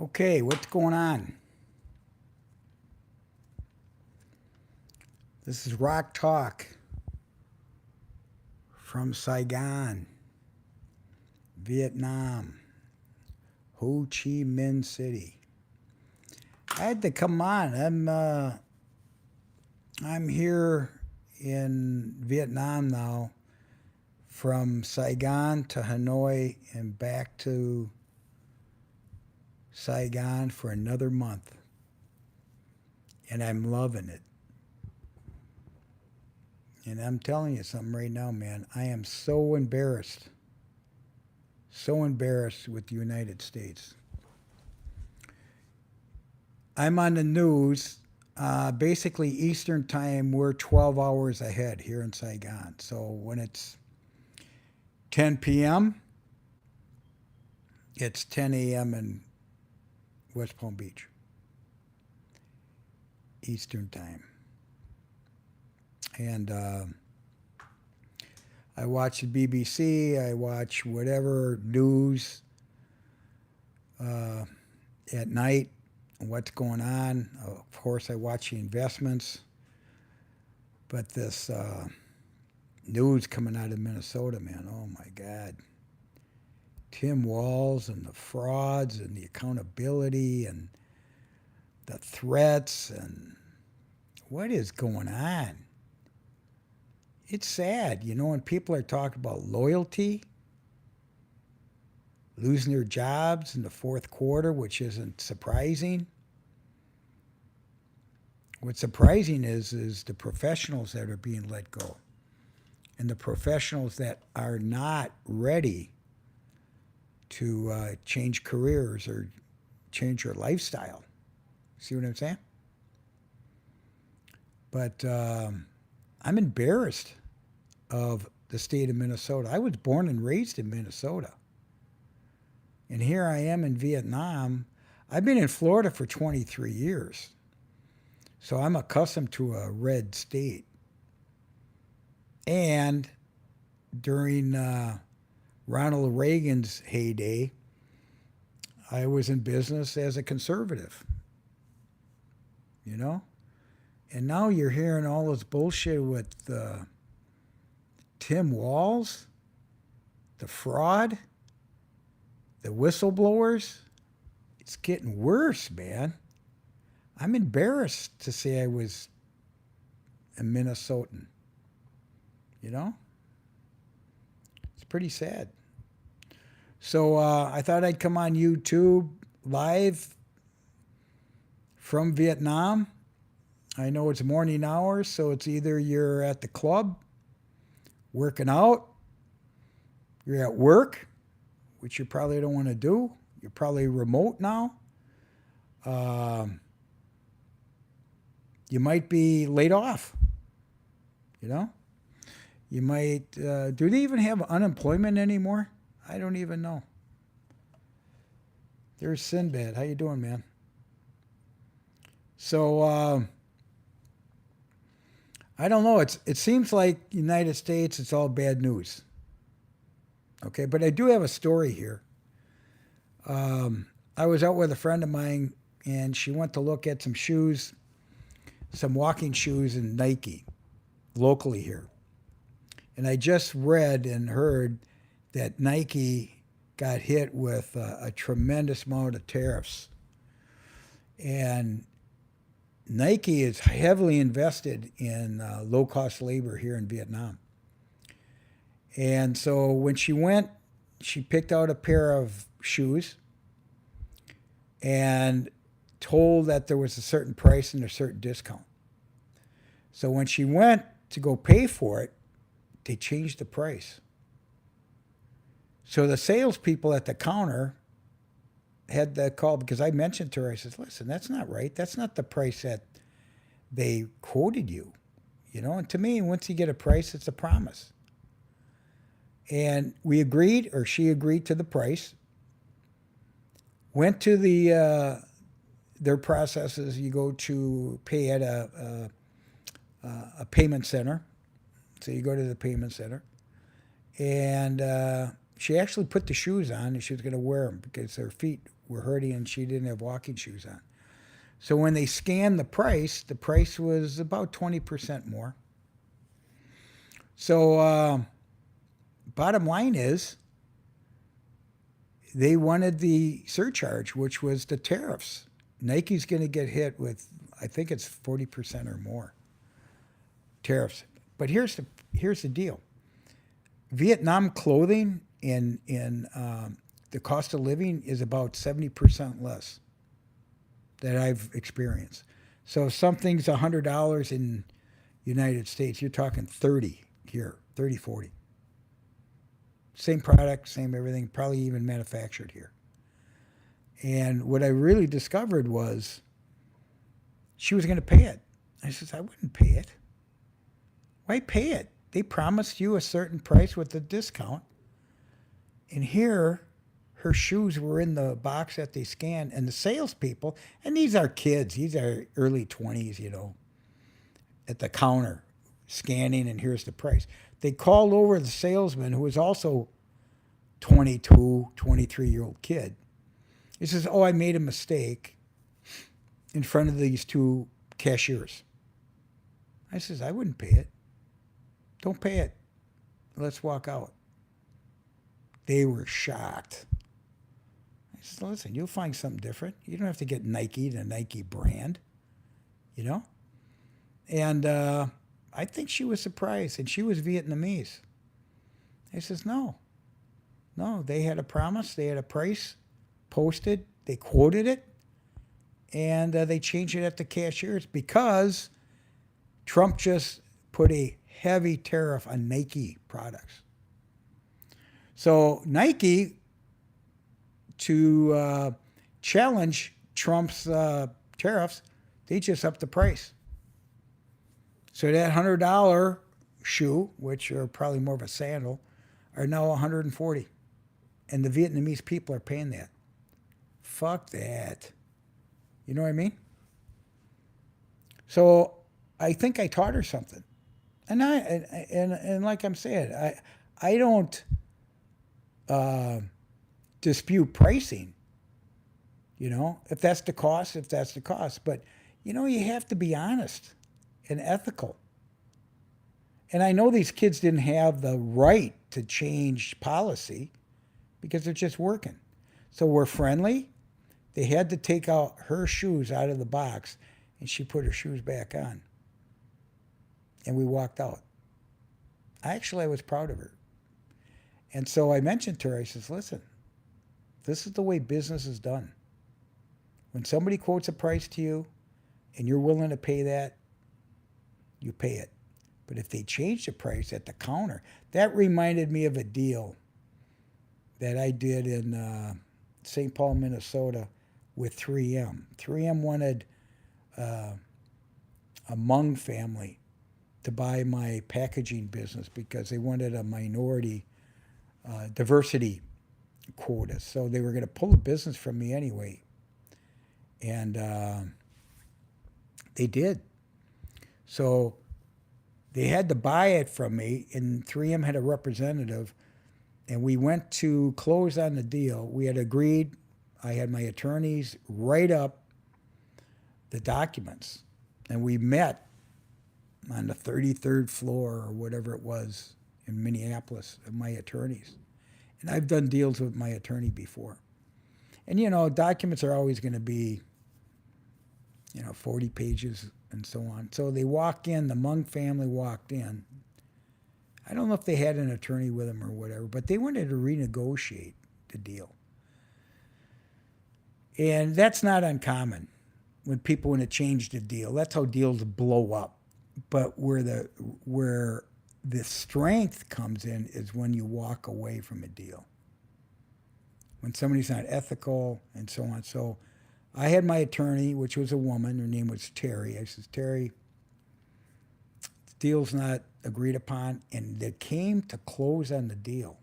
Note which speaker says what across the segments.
Speaker 1: Okay, what's going on? This is Rock Talk from Saigon, Vietnam, Ho Chi Minh City. I had to come on. I'm here in Vietnam now, from Saigon to Hanoi and back to Saigon for another month, and I'm loving it. And I'm telling you something right now, man. I am so embarrassed with the United States. I'm on the news. Basically, Eastern time, we're 12 hours ahead here in Saigon. So when it's 10 p.m., it's 10 a.m. in West Palm Beach, Eastern time. And I watch the BBC, I watch whatever news at night, what's going on. Of course, I watch the investments. But this news coming out of Minnesota, man, oh my God. Tim Walz and the frauds and the accountability and the threats and what is going on? It's sad, when people are talking about loyalty, losing their jobs in the fourth quarter, which isn't surprising. What's surprising is the professionals that are being let go and the professionals that are not ready to change careers or change their lifestyle. See what I'm saying? But I'm embarrassed of the state of Minnesota. I was born and raised in Minnesota. And here I am in Vietnam. I've been in Florida for 23 years. So I'm accustomed to a red state. And during Ronald Reagan's heyday, I was in business as a conservative, you know? And now you're hearing all this bullshit with Tim Walz, the fraud, the whistleblowers. It's getting worse, man. I'm embarrassed to say I was a Minnesotan, you know? It's pretty sad. So I thought I'd come on YouTube live from Vietnam. I know it's morning hours, so it's either you're at the club working out, you're at work, which you probably don't want to do. You're probably remote now. You might be laid off, you know? You might, do they even have unemployment anymore? I don't even know. There's Sinbad. How you doing, man? So, I don't know. It seems like United States, it's all bad news. Okay, but I do have a story here. I was out with a friend of mine, and she went to look at some shoes, some walking shoes in Nike, locally here. And I just read and heard that Nike got hit with a tremendous amount of tariffs. And Nike is heavily invested in low-cost labor here in Vietnam. And so when she went, she picked out a pair of shoes and told that there was a certain price and a certain discount. So when she went to go pay for it, they changed the price. So the salespeople at the counter had the call because I mentioned to her, I said, listen, that's not right. That's not the price that they quoted you. And to me, once you get a price, it's a promise. And we agreed, or she agreed to the price. Went to their processes. You go to pay at a payment center. So you go to the payment center. And she actually put the shoes on and she was going to wear them because her feet were hurting and she didn't have walking shoes on. So when they scanned the price was about 20% more. So bottom line is they wanted the surcharge, which was the tariffs. Nike's going to get hit with, I think it's 40% or more tariffs. But here's the deal. Vietnam clothing in the cost of living is about 70% less that I've experienced. So if something's $100 in United States, you're talking 30 here, 30, 40. Same product, same everything, probably even manufactured here. And what I really discovered was she was going to pay it. I says, I wouldn't pay it. Why pay it? They promised you a certain price with a discount. And here, her shoes were in the box that they scanned, and the salespeople, and these are kids, these are early 20s, at the counter scanning, and here's the price. They called over the salesman, who was also 22, 23-year-old kid. He says, oh, I made a mistake in front of these two cashiers. I says, I wouldn't pay it. Don't pay it. Let's walk out. They were shocked. I said, listen, you'll find something different. You don't have to get Nike, the Nike brand, And I think she was surprised, and she was Vietnamese. I says, no, they had a promise, they had a price posted, they quoted it, and they changed it at the cashiers because Trump just put a heavy tariff on Nike products. So Nike, to challenge Trump's tariffs, they just upped the price. So that $100 shoe, which are probably more of a sandal, are now $140, and the Vietnamese people are paying that. Fuck that. You know what I mean? So I think I taught her something, and like I'm saying, I don't dispute pricing. If that's the cost, but you have to be honest and ethical. And I know these kids didn't have the right to change policy because they're just working. So we're friendly. They had to take out her shoes out of the box, and she put her shoes back on. And we walked out. I was proud of her. And so I mentioned to her, I says, listen, this is the way business is done. When somebody quotes a price to you and you're willing to pay that, you pay it. But if they change the price at the counter, that reminded me of a deal that I did in St. Paul, Minnesota with 3M. 3M wanted a Hmong family to buy my packaging business because they wanted a minority diversity quota. So they were going to pull the business from me anyway. And they did. So they had to buy it from me, and 3M had a representative, and we went to close on the deal. We had agreed. I had my attorneys write up the documents, and we met on the 33rd floor or whatever it was in Minneapolis of my attorneys. And I've done deals with my attorney before. And, documents are always going to be, 40 pages and so on. So they walk in, the Hmong family walked in. I don't know if they had an attorney with them or whatever, but they wanted to renegotiate the deal. And that's not uncommon when people want to change the deal. That's how deals blow up. But where the strength comes in is when you walk away from a deal. When somebody's not ethical and so on. So I had my attorney, which was a woman. Her name was Terry. I says, Terry, the deal's not agreed upon. And they came to close on the deal.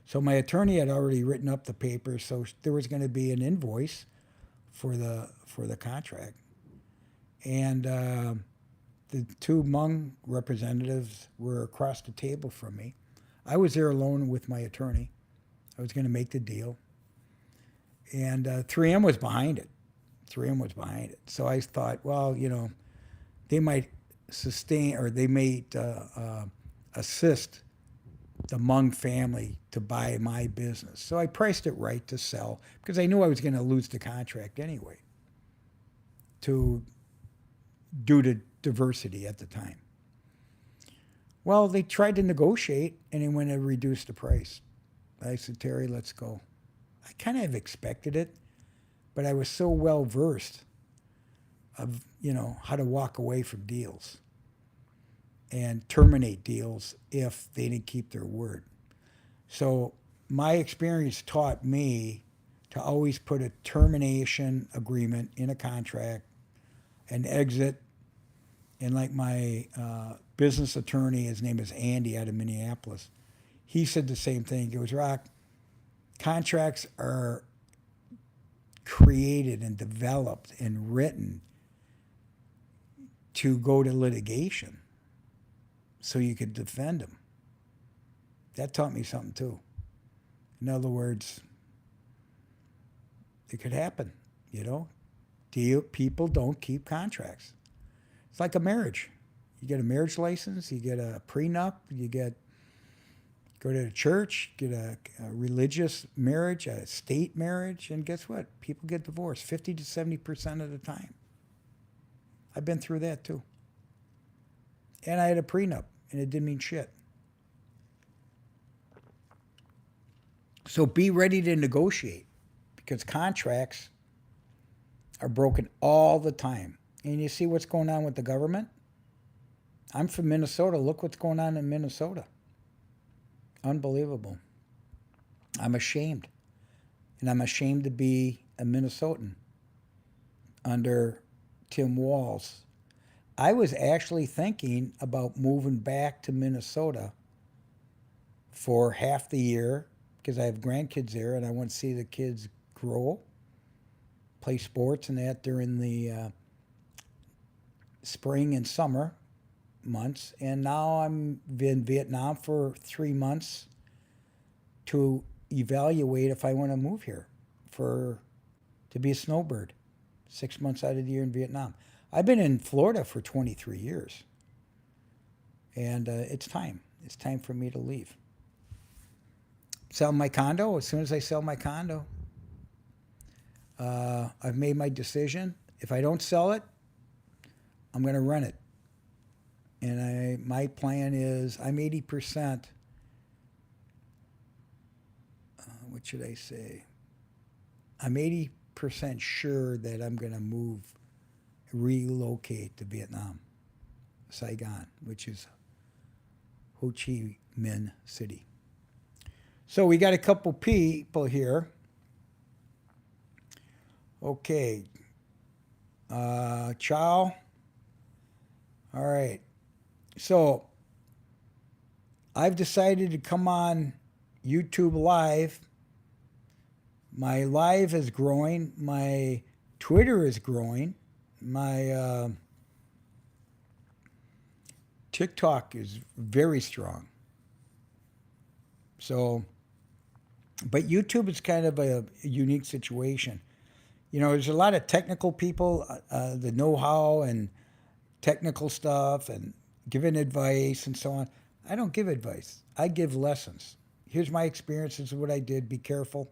Speaker 1: So my attorney had already written up the papers, so there was going to be an invoice for the contract. And the two Hmong representatives were across the table from me. I was there alone with my attorney. I was going to make the deal. And 3M was behind it. 3M was behind it. So I thought, well, they might sustain or they might assist the Mung family to buy my business. So I priced it right to sell because I knew I was going to lose the contract anyway, to due to diversity at the time. Well, they tried to negotiate and they went to reduce the price. I said, Terry, let's go. I kind of expected it, but I was so well versed of how to walk away from deals and terminate deals if they didn't keep their word. So my experience taught me to always put a termination agreement in a contract, an exit, and like my business attorney, his name is Andy out of Minneapolis, he said the same thing. He goes, Rock, contracts are created and developed and written to go to litigation so you could defend them. That taught me something too. In other words, it could happen, People don't keep contracts. It's like a marriage. You get a marriage license, you get a prenup, go to the church, get a religious marriage, a state marriage, and guess what? People get divorced 50 to 70% of the time. I've been through that too. And I had a prenup, and it didn't mean shit. So be ready to negotiate because contracts are broken all the time. And you see what's going on with the government? I'm from Minnesota. Look what's going on in Minnesota. Unbelievable. I'm ashamed. And I'm ashamed to be a Minnesotan under Tim Walz. I was actually thinking about moving back to Minnesota for half the year because I have grandkids there and I want to see the kids grow, play sports and that during the spring and summer months. And now I'm in Vietnam for 3 months to evaluate if I want to move here to be a snowbird 6 months out of the year in Vietnam. I've been in Florida for 23 years. And it's time. It's time for me to leave. Sell my condo. As soon as I sell my condo, I've made my decision. If I don't sell it, I'm going to rent it. And my plan is I'm 80%. What should I say? I'm 80% sure that I'm going to relocate to Vietnam, Saigon, which is Ho Chi Minh City. So we got a couple people here. Okay. Ciao. All right. So I've decided to come on YouTube Live. My live is growing. My Twitter is growing. My TikTok is very strong. So, but YouTube is kind of a unique situation. There's a lot of technical people, the know-how and technical stuff and giving advice and so on. I don't give advice. I give lessons. Here's my experience. This is what I did. Be careful.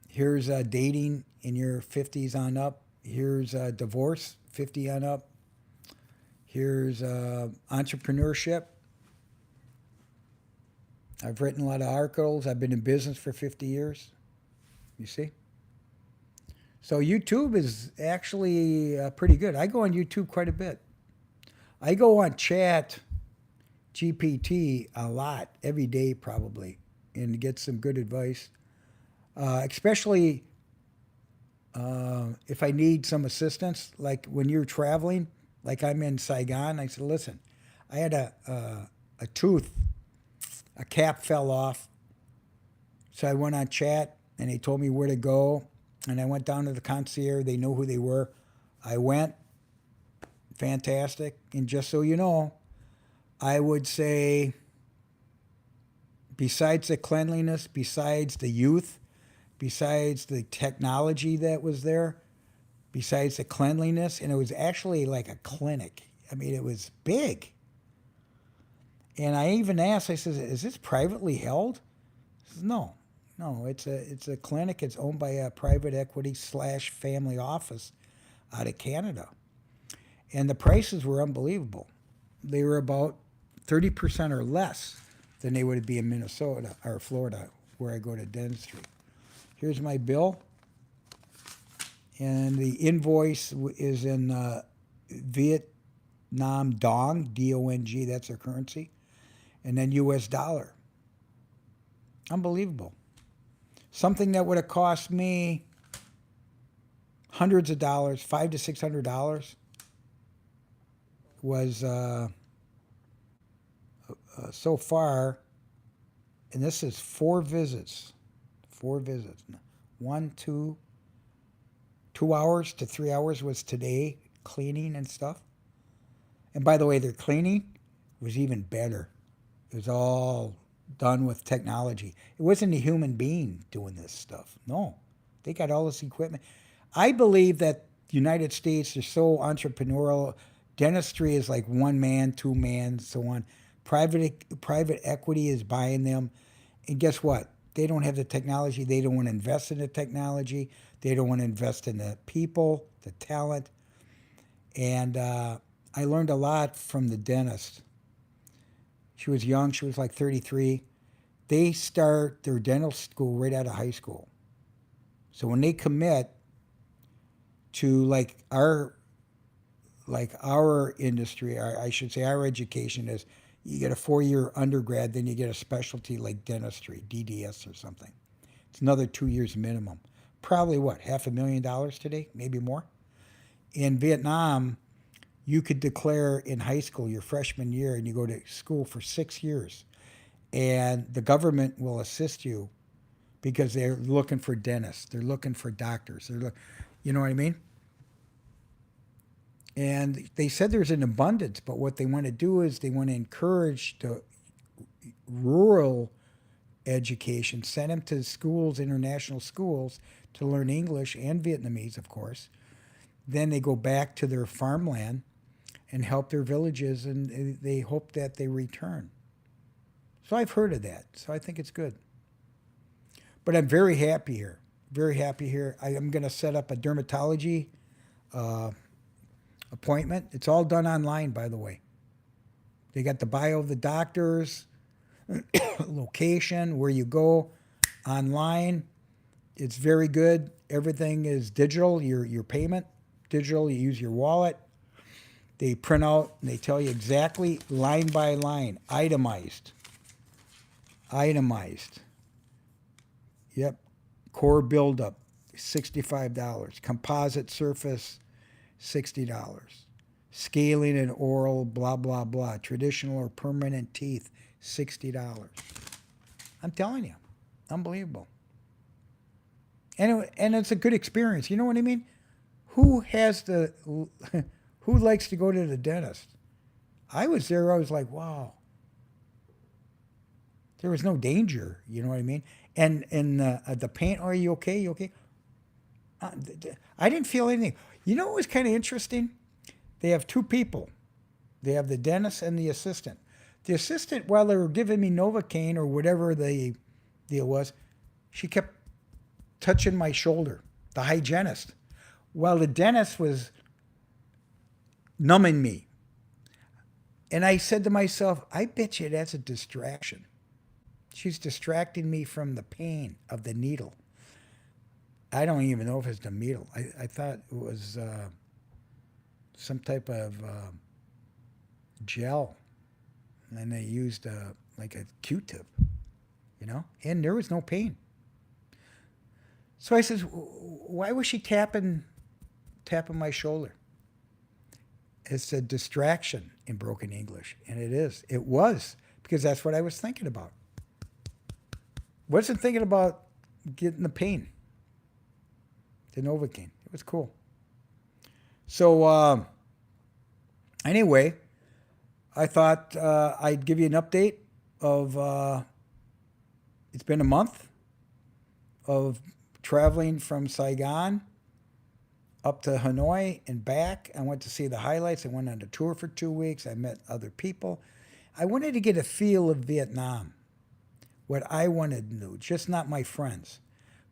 Speaker 1: Here's dating in your 50s on up. Here's divorce, 50 on up. Here's entrepreneurship. I've written a lot of articles. I've been in business for 50 years. You see? So YouTube is actually pretty good. I go on YouTube quite a bit. I go on Chat GPT a lot, every day probably, and get some good advice. Especially if I need some assistance, like when you're traveling, like I'm in Saigon. I said, listen, I had a tooth, a cap fell off. So I went on Chat and they told me where to go. And I went down to the concierge. They know who they were. I went. Fantastic. And just so you know, I would say, besides the cleanliness, besides the youth, besides the technology that was there, besides the cleanliness, and it was actually like a clinic. I mean, it was big. And I even asked, I said, is this privately held? He says, no, no, it's a clinic. It's owned by a private equity slash family office out of Canada. And the prices were unbelievable. They were about 30% or less than they would be in Minnesota or Florida, where I go to dentistry. Here's my bill. And the invoice is in Vietnam Dong, D-O-N-G, that's their currency. And then US dollar. Unbelievable. Something that would have cost me hundreds of dollars, $500 to $600, was so far, and this is 4 visits. 4 visits. 2 hours to 3 hours was today, cleaning and stuff. And by the way, their cleaning was even better. It was all done with technology. It wasn't a human being doing this stuff. No, they got all this equipment. I believe that the United States is so entrepreneurial. Dentistry is like one man, two man, so on. Private equity is buying them. And guess what? They don't have the technology. They don't want to invest in the technology. They don't want to invest in the people, the talent. And I learned a lot from the dentist. She was young. She was like 33. They start their dental school right out of high school. So when they commit to like our industry, I should say our education is, you get a 4-year undergrad, then you get a specialty like dentistry, DDS or something. It's another 2 years minimum. Probably what, $500,000 today, maybe more? In Vietnam, you could declare in high school your freshman year and you go to school for 6 years. And the government will assist you because they're looking for dentists. They're looking for doctors. You know what I mean? And they said there's an abundance, but what they want to do is they want to encourage the rural education, send them to schools, international schools, to learn English and Vietnamese, of course. Then they go back to their farmland and help their villages, and they hope that they return. So I've heard of that, so I think it's good. But I'm very happy here. Very happy here. I am going to set up a dermatology appointment. It's all done online, by the way. They got the bio of the doctors, location, where you go, online. It's very good. Everything is digital. Your payment, digital. You use your wallet. They print out and they tell you exactly line by line, itemized. Yep. Core buildup, $65. Composite surface, $60. Scaling and oral, blah, blah, blah. Traditional or permanent teeth, $60. I'm telling you, unbelievable. And it's a good experience. You know what I mean? Who likes to go to the dentist? I was there, I was like, wow. There was no danger, you know what I mean? And the pain, are you okay? You okay? I didn't feel anything. You know what was kind of interesting? They have 2 people. They have the dentist and the assistant. The assistant, while they were giving me Novocaine or whatever the deal was, she kept touching my shoulder, the hygienist, while the dentist was numbing me. And I said to myself, I bet you that's a distraction. She's distracting me from the pain of the needle. I don't even know if it's the needle. I thought it was some type of gel. And they used like a Q-tip, you know? And there was no pain. So I says, why was she tapping my shoulder? It's a distraction in broken English. And it is. It was. Because that's what I was thinking about. Wasn't thinking about getting the pain. The Novocaine. It was cool. So anyway, I thought I'd give you an update of, it's been a month of traveling from Saigon up to Hanoi and back. I went to see the highlights. I went on a tour for 2 weeks. I met other people. I wanted to get a feel of Vietnam, what I wanted to do, just not my friends.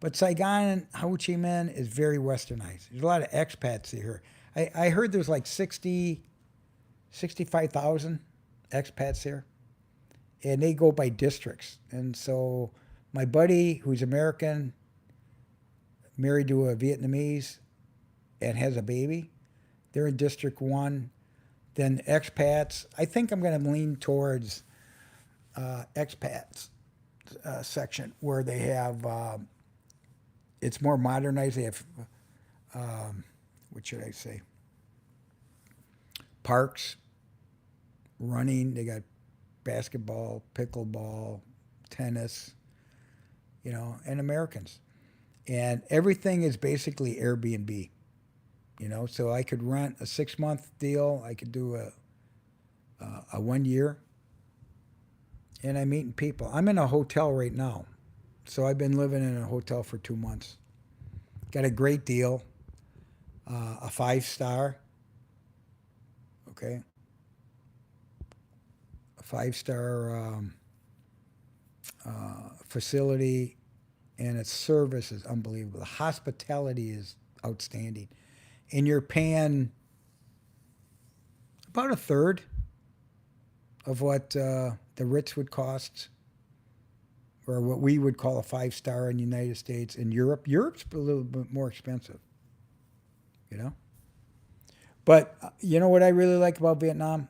Speaker 1: But Saigon and Ho Chi Minh is very westernized. There's a lot of expats here. I heard there's like 65,000 expats here, and they go by districts. And so my buddy, who's American, married to a Vietnamese, and has a baby, they're in District 1. Then expats, I think I'm going to lean towards expats section where they have, it's more modernized. They have, what should I say, parks, running. They got basketball, pickleball, tennis, and Americans. And everything is basically Airbnb. So I could rent a 6-month deal. I could do a 1 year, and I'm meeting people. I'm in a hotel right now, so I've been living in a hotel for 2 months. Got a great deal, a 5-star. Okay, a 5-star facility, and its service is unbelievable. The hospitality is outstanding. And you're paying about a third of what the Ritz would cost, or what we would call a 5-star in the United States. In Europe's a little bit more expensive, you know. But you know what I really like about Vietnam?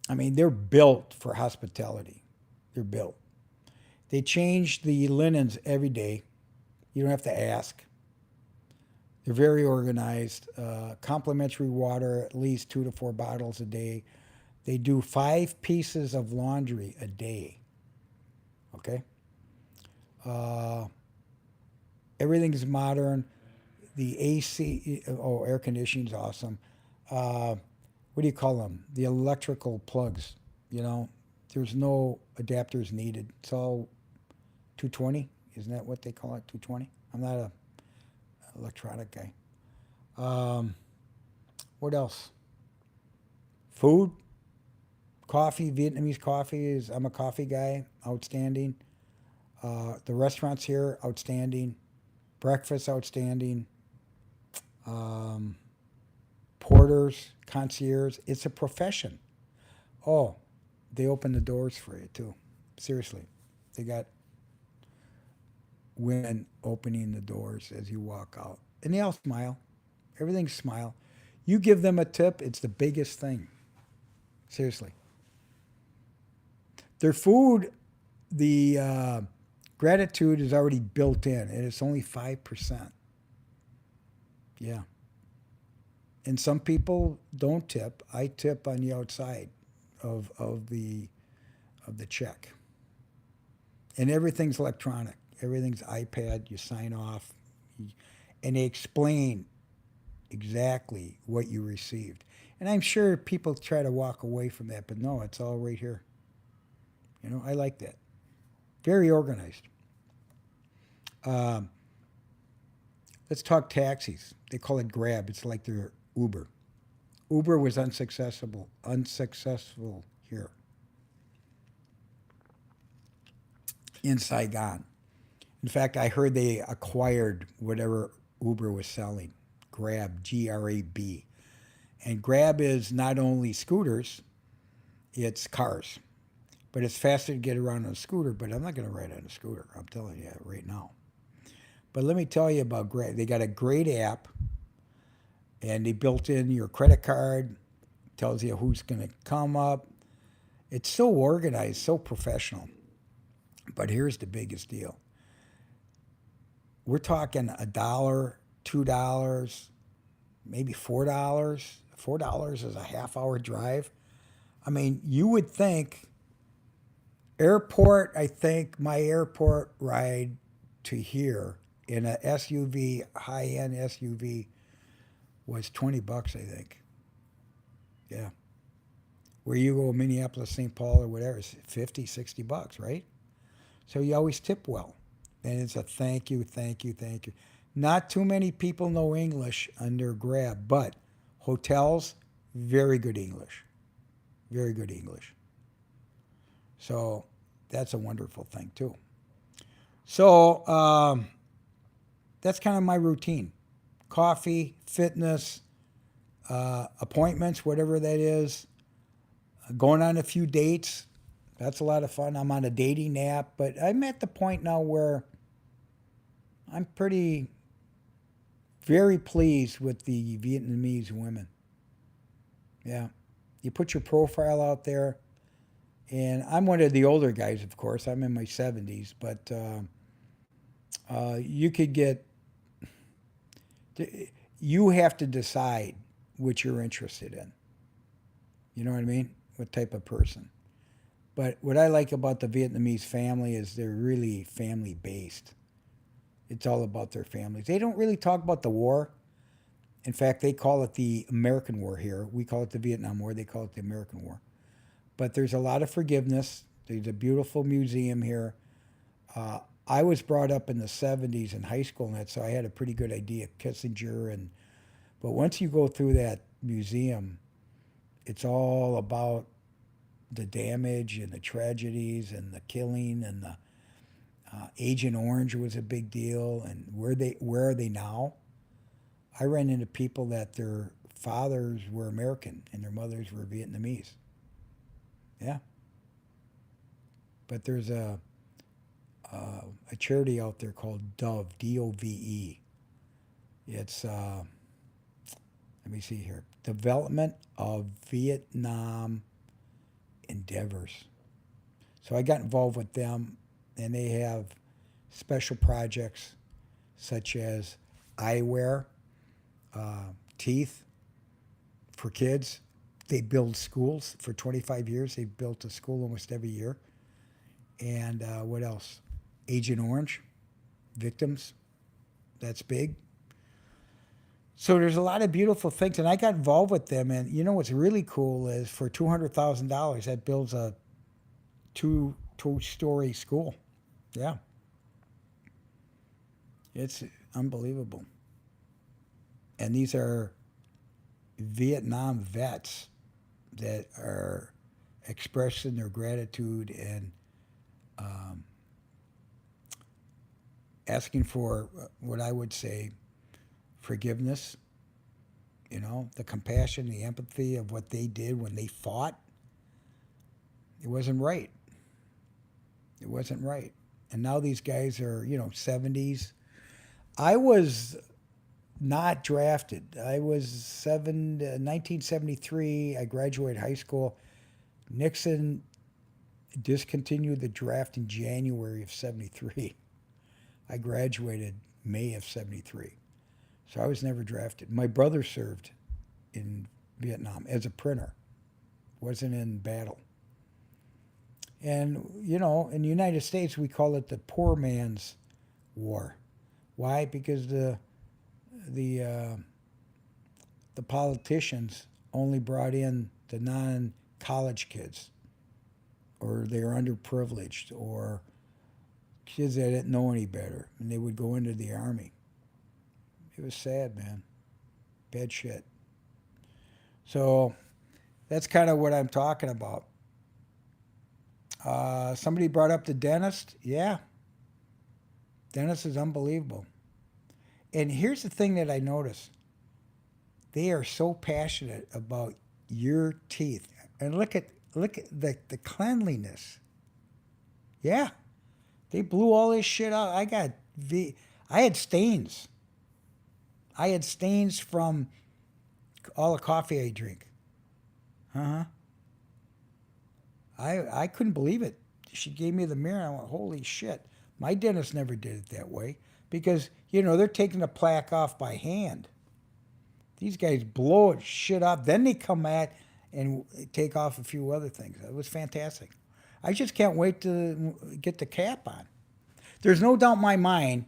Speaker 1: I mean, they're built for hospitality. They're built. They change the linens every day. You don't have to ask. They're very organized. Complimentary water, at least 2 to 4 bottles a day. They do 5 pieces of laundry a day. Okay? Everything's modern. The AC, air conditioning's awesome. What do you call them? The electrical plugs. There's no adapters needed. It's all 220. Isn't that what they call it? 220? I'm not a electronic guy. What else? Food, coffee, Vietnamese coffee is. I'm a coffee guy. Outstanding. The restaurants here, outstanding. Breakfast, outstanding. Porters, concierge. It's a profession. Oh, they open the doors for you too. Seriously, they got women opening the doors as you walk out. And they all smile. Everything's smile. You give them a tip, it's the biggest thing. Seriously. Their food, the gratitude is already built in, and it's only 5%. Yeah. And some people don't tip. I tip on the outside of the check. And everything's electronic. Everything's iPad. You sign off, and they explain exactly what you received. And I'm sure people try to walk away from that, but no, it's all right here. I like that. Very organized. Let's talk taxis. They call it Grab. It's like their Uber. Uber was unsuccessful here in Saigon. In fact, I heard they acquired whatever Uber was selling. Grab, Grab. And Grab is not only scooters, it's cars. But it's faster to get around on a scooter, but I'm not going to ride on a scooter. I'm telling you right now. But let me tell you about Grab. They got a great app, and they built in your credit card, tells you who's going to come up. It's so organized, so professional. But here's the biggest deal. We're talking $1, $2, maybe $4. $4 is a half-hour drive. I mean, you would think airport, I think my airport ride to here in a SUV, high-end SUV, was $20, I think. Yeah. Where you go, Minneapolis, St. Paul, or whatever, it's $50, $60, right? So you always tip well. And it's a thank you, thank you, thank you. Not too many people know English under grab, but hotels, very good English. Very good English. So that's a wonderful thing, too. So that's kind of my routine: coffee, fitness, appointments, whatever that is, going on a few dates. That's a lot of fun. I'm on a dating app, but I'm at the point now where I'm pretty, very pleased with the Vietnamese women. Yeah. You put your profile out there, and I'm one of the older guys, of course. I'm in my 70s, but you could get, you have to decide what you're interested in. You know what I mean? What type of person. But what I like about the Vietnamese family is they're really family based. It's all about their families. They don't really talk about the war. In fact, they call it the American War here. We call it the Vietnam War. They call it the American War. But there's a lot of forgiveness. There's a beautiful museum here. I was brought up in the 70s in high school, and that, so I had a pretty good idea of Kissinger. But once you go through that museum, it's all about the damage and the tragedies and the killing and the Agent Orange was a big deal. And where are they now? I ran into people that their fathers were American and their mothers were Vietnamese. Yeah, but there's a charity out there called Dove, DOVE. It's let me see here, Development of Vietnam Endeavors. So I got involved with them, and they have special projects such as eyewear, teeth for kids. They build schools for 25 years. They've built a school almost every year. And what else? Agent Orange, victims. That's big. So there's a lot of beautiful things, and I got involved with them. And you know what's really cool is for $200,000, that builds a two-story school. Yeah, it's unbelievable. And these are Vietnam vets that are expressing their gratitude and um, asking for what I would say forgiveness, the compassion, the empathy of what they did when they fought. It wasn't right. It wasn't right. And now these guys are, 70s. I was not drafted. I was 1973. I graduated high school. Nixon discontinued the draft in January of 73. I graduated May of 73. So I was never drafted. My brother served in Vietnam as a printer, wasn't in battle. And, in the United States, we call it the poor man's war. Why? Because the uh, the politicians only brought in the non-college kids, or they are underprivileged, or kids that didn't know any better, and they would go into the army. It was sad, man. Bad shit. So that's kind of what I'm talking about. Somebody brought up the dentist. Yeah, dentist is unbelievable. And here's the thing that I notice: they are so passionate about your teeth. And look at the cleanliness. Yeah, they blew all this shit out. I had stains. I had stains from all the coffee I drink. Uh huh. I couldn't believe it. She gave me the mirror. And I went, holy shit. My dentist never did it that way because they're taking the plaque off by hand. These guys blow it shit up. Then they come at and take off a few other things. It was fantastic. I just can't wait to get the cap on. There's no doubt in my mind,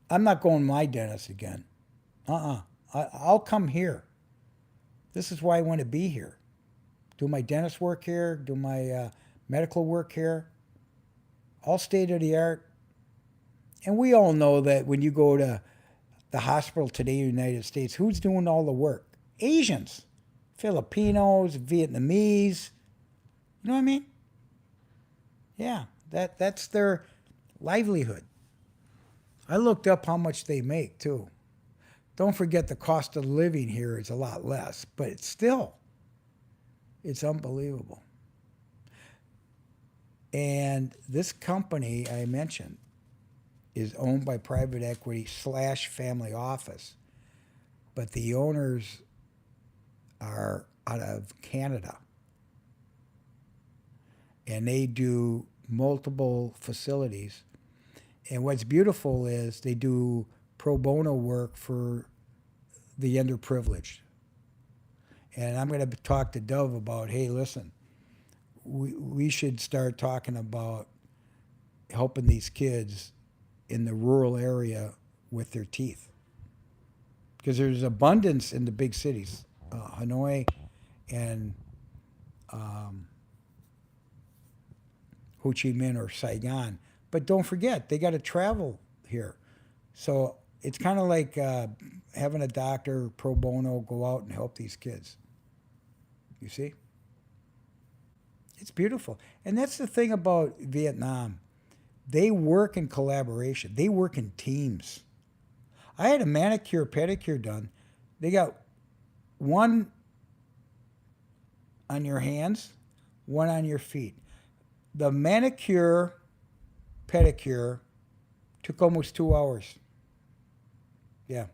Speaker 1: I'm not going to my dentist again. I'll come here. This is why I want to be here. Do my dentist work here, do my medical work here. All state of the art. And we all know that when you go to the hospital today in the United States, who's doing all the work? Asians, Filipinos, Vietnamese. You know what I mean? Yeah, that's their livelihood. I looked up how much they make too. Don't forget the cost of living here is a lot less, but it's still it's unbelievable. And this company I mentioned is owned by private equity slash family office, but the owners are out of Canada, and they do multiple facilities. And what's beautiful is they do pro bono work for the underprivileged. And I'm going to talk to Dove about, hey, listen, we should start talking about helping these kids in the rural area with their teeth. Because there's abundance in the big cities, Hanoi and um, Ho Chi Minh or Saigon. But don't forget, they got to travel here. So it's kind of like having a doctor pro bono go out and help these kids. You see? It's beautiful. And that's the thing about Vietnam. They work in collaboration, they work in teams. I had a manicure, pedicure done. They got one on your hands, one on your feet. The manicure, pedicure took almost 2 hours. Yeah.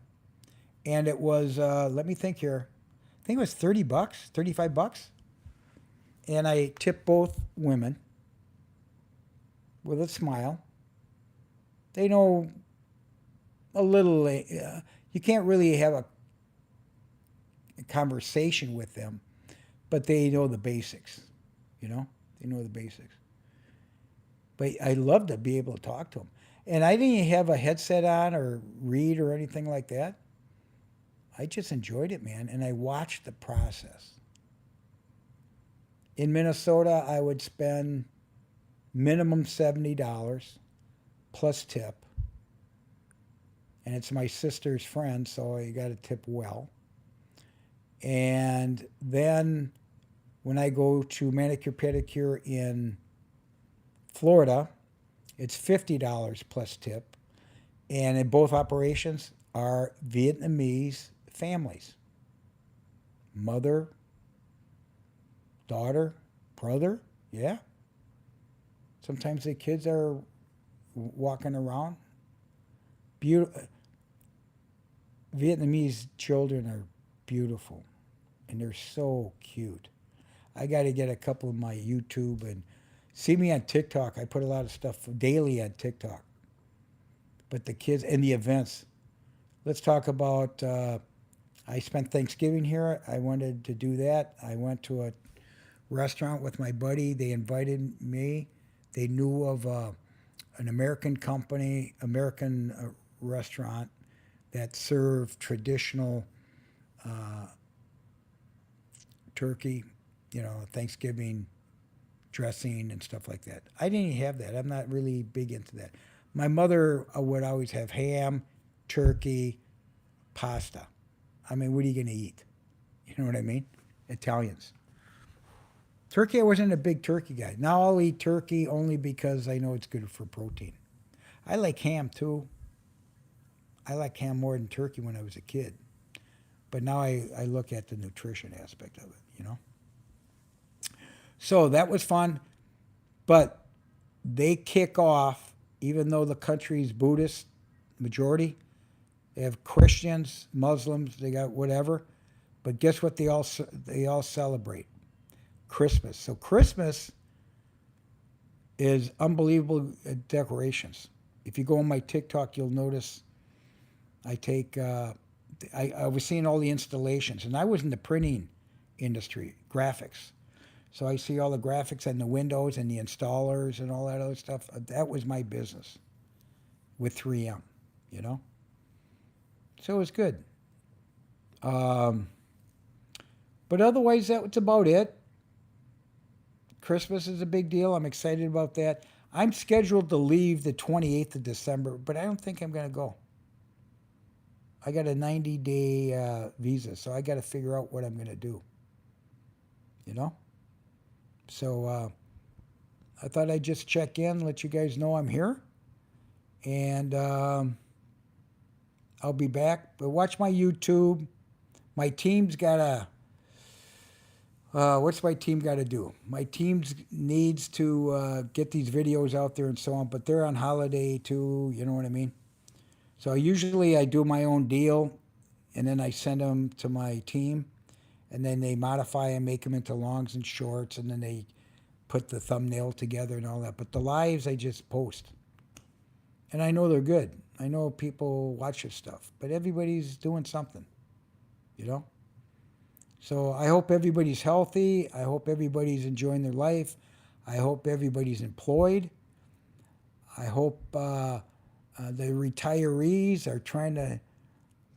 Speaker 1: And it was, let me think here, I think it was $30, $35. And I tipped both women with a smile. They know a little, you can't really have a conversation with them, but they know the basics, you know? They know the basics. But I love to be able to talk to them. And I didn't have a headset on or read or anything like that. I just enjoyed it, man. And I watched the process. In Minnesota, I would spend minimum $70 plus tip. And it's my sister's friend, so you got to tip well. And then when I go to manicure pedicure in Florida, it's $50 plus tip. And in both operations are Vietnamese families. Mother, daughter, brother, yeah. Sometimes the kids are walking around. Beautiful. Vietnamese children are beautiful, and they're so cute. I got to get a couple of my YouTube and see me on TikTok. I put a lot of stuff daily on TikTok. But the kids and the events. Let's talk about. I spent Thanksgiving here. I wanted to do that. I went to a restaurant with my buddy. They invited me. They knew of an American company, American restaurant that served traditional turkey, Thanksgiving dressing and stuff like that. I didn't have that. I'm not really big into that. My mother would always have ham, turkey, pasta. I mean, what are you going to eat? You know what I mean? Italians. Turkey, I wasn't a big turkey guy. Now I'll eat turkey only because I know it's good for protein. I like ham too. I like ham more than turkey when I was a kid. But now I look at the nutrition aspect of it. So that was fun. But they kick off, even though the country's Buddhist majority, they have Christians, Muslims, they got whatever. But guess what they all celebrate? Christmas. So Christmas is unbelievable decorations. If you go on my TikTok, you'll notice I take. I was seeing all the installations, and I was in the printing industry, graphics. So I see all the graphics and the windows and the installers and all that other stuff. That was my business with 3M, you know. So it was good. Um, but otherwise, that's about it. Christmas is a big deal. I'm excited about that. I'm scheduled to leave the 28th of December, but I don't think I'm going to go. I got a 90-day visa, so I got to figure out what I'm going to do, you know? So I thought I'd just check in, let you guys know I'm here, and I'll be back. But watch my YouTube. My team's got a what's my team got to do? My team needs to get these videos out there and so on, but they're on holiday too. You know what I mean? So usually I do my own deal, and then I send them to my team, and then they modify and make them into longs and shorts, and then they put the thumbnail together and all that. But the lives I just post, and I know they're good. I know people watch this stuff, but everybody's doing something, you know. So I hope everybody's healthy. I hope everybody's enjoying their life. I hope everybody's employed. I hope the retirees are trying to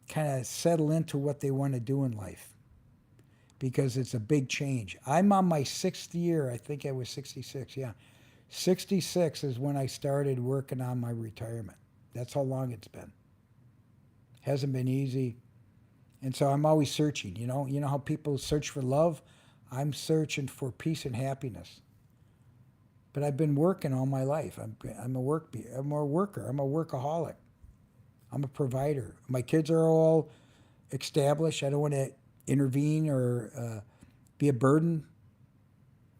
Speaker 1: kind of settle into what they want to do in life because it's a big change. I'm on my 6th year. I think I was 66. Yeah. 66 is when I started working on my retirement. That's how long it's been. Hasn't been easy. And so I'm always searching, you know. You know how people search for love? I'm searching for peace and happiness. But I've been working all my life. I'm I'm a worker. I'm a workaholic. I'm a provider. My kids are all established. I don't want to intervene or be a burden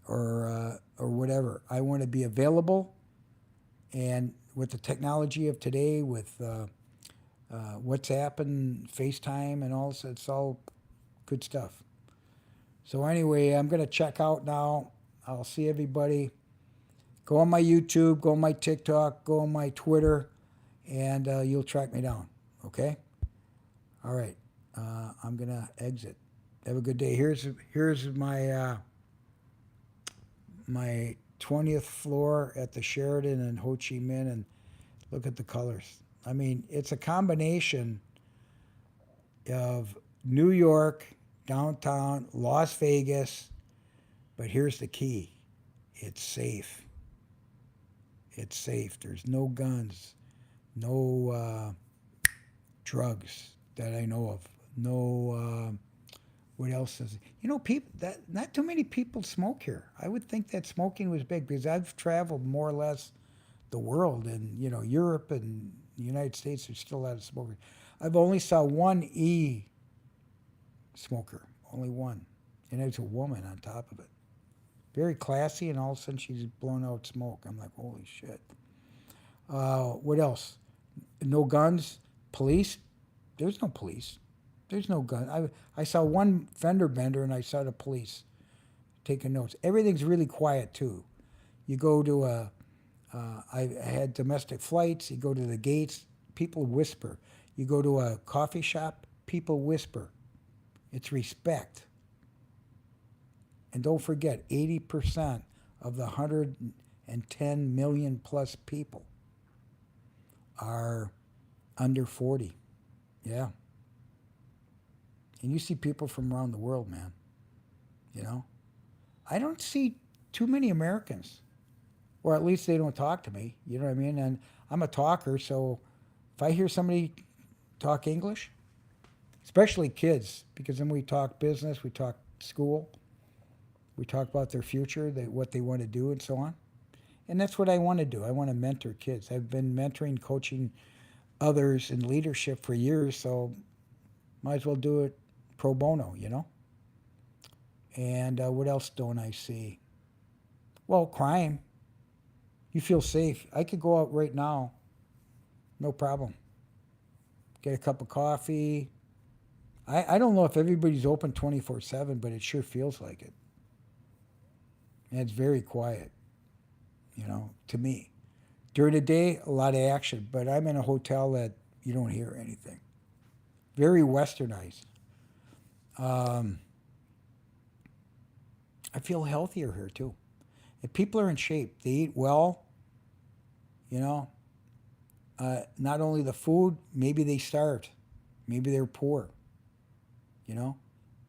Speaker 1: or whatever. I want to be available. And with the technology of today, with WhatsApp and FaceTime and all this, it's all good stuff. So anyway, I'm going to check out now. I'll see everybody. Go on my YouTube, go on my TikTok, go on my Twitter, and you'll track me down. Okay? All right. I'm going to exit. Have a good day. Here's my 20th floor at the Sheraton in Ho Chi Minh, and look at the colors. I mean, it's a combination of New York, downtown, Las Vegas, but here's the key. It's safe. It's safe. There's no guns, no drugs that I know of. No, what else is? You know, people that not too many people smoke here. I would think that smoking was big because I've traveled more or less the world, and you know, Europe and the United States. There's still a lot of smokers. I've only saw one smoker, only one, and it's a woman on top of it. Very classy, and all of a sudden she's blowing out smoke. I'm like, holy shit. What else? No guns. Police? There's no police. There's no gun. I saw one fender bender, and I saw the police taking notes. Everything's really quiet too. You go to I had domestic flights. You go to the gates, people whisper. You go to a coffee shop, people whisper. It's respect. And don't forget, 80% of the 110 million plus people are under 40. Yeah. And you see people from around the world, man. You know? I don't see too many Americans. Or at least they don't talk to me. You know what I mean? And I'm a talker, so if I hear somebody talk English, especially kids, because then we talk business, we talk school, we talk about their future, what they want to do, and so on. And that's what I want to do. I want to mentor kids. I've been mentoring, coaching others in leadership for years, so might as well do it pro bono, you know? And what else don't I see? Well, crime. You feel safe. I could go out right now, no problem. Get a cup of coffee. I don't know if everybody's open 24/7, but it sure feels like it. And it's very quiet, you know, to me. During the day, a lot of action, but I'm in a hotel that you don't hear anything. Very westernized. Um, I feel healthier here too. If people are in shape, they eat well, you know. Not only the food, maybe they starved, maybe they're poor, you know.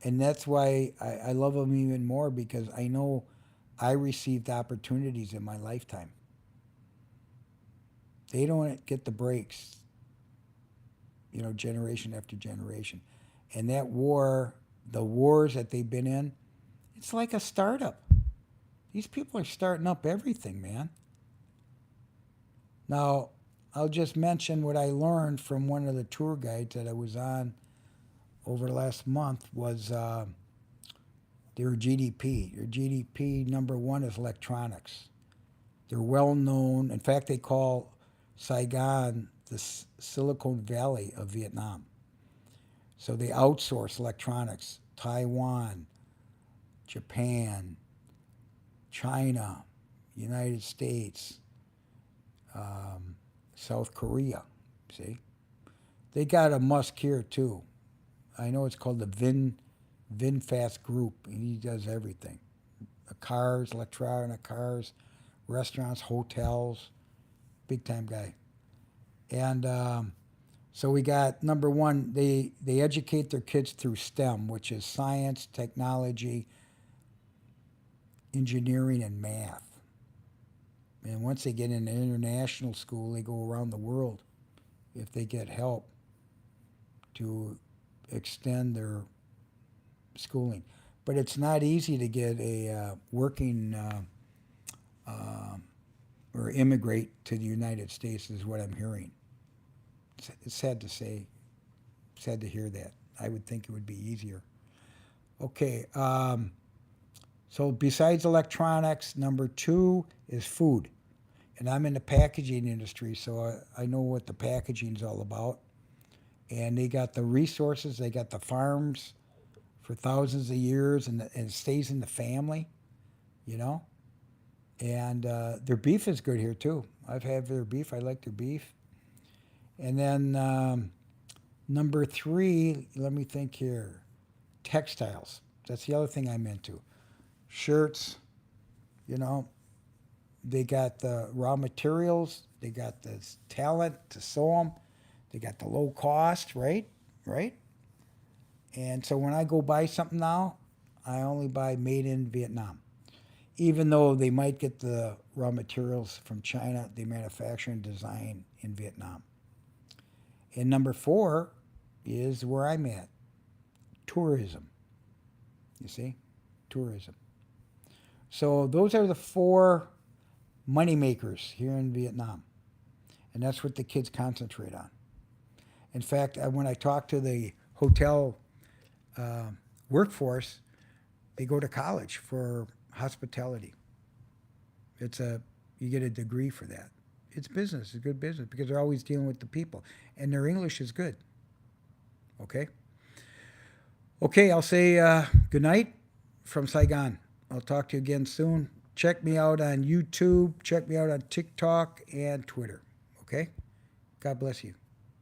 Speaker 1: And that's why I love them even more because I know I received opportunities in my lifetime. They don't get the breaks, generation after generation. And that war, the wars that they've been in, it's like a startup. These people are starting up everything, man. Now, I'll just mention what I learned from one of the tour guides that I was on over the last month was their GDP. Their GDP number one is electronics. They're well known. In fact, they call Saigon the Silicon Valley of Vietnam. So they outsource electronics. Taiwan, Japan, China, United States, South Korea. See, they got a Musk here too. I know it's called the VinFast Group, and he does everything: cars, electronic cars, restaurants, hotels. Big time guy. And so we got number one. They educate their kids through STEM, which is science, technology, engineering, and math. And once they get into international school, they go around the world if they get help to extend their schooling. But it's not easy to get a working uh, or immigrate to the United States, is what I'm hearing. It's sad to say, sad to hear that. I would think it would be easier. Okay, so besides electronics, number two is food. And I'm in the packaging industry, so I know what the packaging is all about. And they got the resources, they got the farms for thousands of years, and it stays in the family, you know. And their beef is good here too. I've had their beef. I like their beef. And then number three, let me think here. Textiles. That's the other thing I'm into. Shirts, you know. They got the raw materials. They got the talent to sew them. They got the low cost, right? Right? And so when I go buy something now, I only buy made in Vietnam. Even though they might get the raw materials from China, they manufacture and design in Vietnam. And number four is where I'm at, tourism. You see? Tourism. So those are the four money makers here in Vietnam. And that's what the kids concentrate on. In fact, when I talk to the hotel uh, workforce, they go to college for hospitality. It's you get a degree for that. It's business. It's good business because they're always dealing with the people, and their English is good. Okay. Okay. I'll say good night from Saigon. I'll talk to you again soon. Check me out on YouTube. Check me out on TikTok and Twitter. Okay. God bless you.